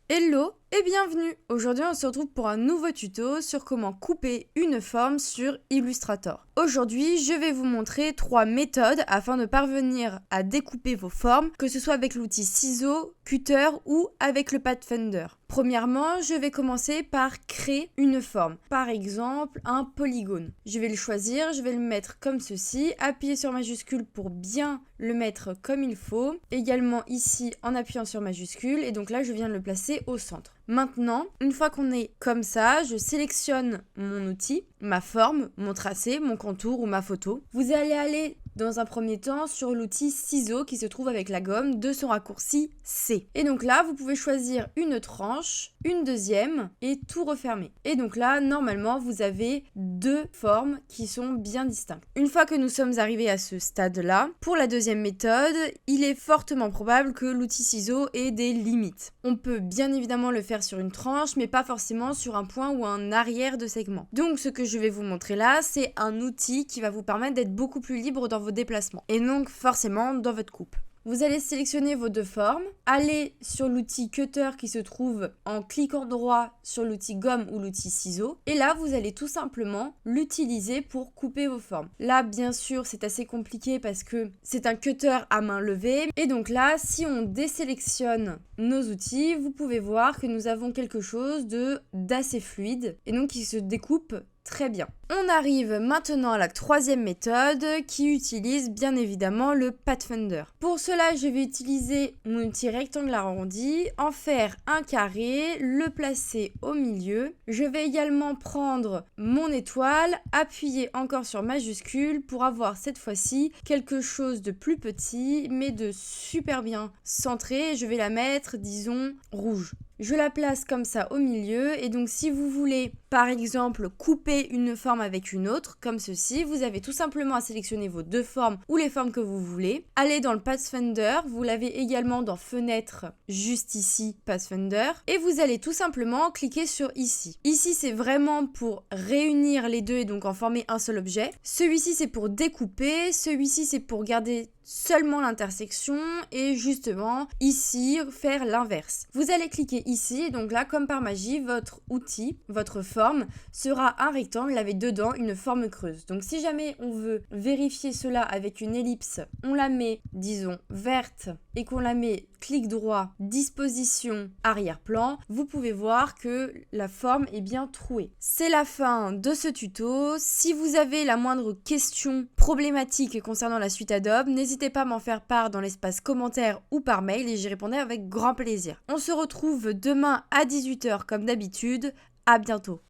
Hello et bienvenue! Aujourd'hui on se retrouve pour un nouveau tuto sur comment couper une forme sur Illustrator. Aujourd'hui je vais vous montrer 3 méthodes afin de parvenir à découper vos formes, que ce soit avec l'outil ciseau, cutter ou avec le Pathfinder. Premièrement, je vais commencer par créer une forme, par exemple un polygone. Je vais le choisir, je vais le mettre comme ceci, appuyer sur majuscule pour bien le mettre comme il faut, également ici en appuyant sur majuscule, et donc là je viens de le placer au centre. Maintenant, une fois qu'on est comme ça, je sélectionne mon outil, ma forme, mon tracé, mon contour ou ma photo. Vous allez aller dans un premier temps sur l'outil ciseau qui se trouve avec la gomme de son raccourci C. Et donc là, vous pouvez choisir une tranche, une deuxième et tout refermer. Et donc là, normalement, vous avez 2 formes qui sont bien distinctes. Une fois que nous sommes arrivés à ce stade-là, pour la deuxième méthode, il est fortement probable que l'outil ciseau ait des limites. On peut bien évidemment le faire sur une tranche, mais pas forcément sur un point ou un arrière de segment. Donc ce que je vais vous montrer là, c'est un outil qui va vous permettre d'être beaucoup plus libre dans vos déplacements, et donc forcément dans votre coupe. Vous allez sélectionner vos 2 formes, aller sur l'outil cutter qui se trouve en cliquant droit sur l'outil gomme ou l'outil ciseau, et là vous allez tout simplement l'utiliser pour couper vos formes. Là bien sûr c'est assez compliqué parce que c'est un cutter à main levée, et donc là si on désélectionne nos outils, vous pouvez voir que nous avons quelque chose d'assez fluide et donc qui se découpe très bien. On arrive maintenant à la 3e méthode qui utilise bien évidemment le Pathfinder. Pour cela, je vais utiliser mon outil rectangle arrondi, en faire un carré, le placer au milieu. Je vais également prendre mon étoile, appuyer encore sur majuscule pour avoir cette fois-ci quelque chose de plus petit mais de super bien centré. Je vais la mettre, disons, rouge. Je la place comme ça au milieu, et donc si vous voulez par exemple couper une forme avec une autre, comme ceci, vous avez tout simplement à sélectionner vos 2 formes ou les formes que vous voulez, aller dans le Pathfinder, vous l'avez également dans fenêtre juste ici, Pathfinder, et vous allez tout simplement cliquer sur ici. Ici c'est vraiment pour réunir les deux et donc en former un seul objet. Celui-ci c'est pour découper, celui-ci c'est pour garder seulement l'intersection, et justement ici faire l'inverse. Vous allez cliquer ici, donc là comme par magie votre outil, votre forme sera un rectangle avec dedans une forme creuse. Donc si jamais on veut vérifier cela avec une ellipse, on la met disons verte et qu'on la met clic droit, disposition, arrière-plan, vous pouvez voir que la forme est bien trouée. C'est la fin de ce tuto. Si vous avez la moindre question problématique concernant la suite Adobe, n'hésitez pas à m'en faire part dans l'espace commentaire ou par mail et j'y répondrai avec grand plaisir. On se retrouve demain à 18 h comme d'habitude. À bientôt.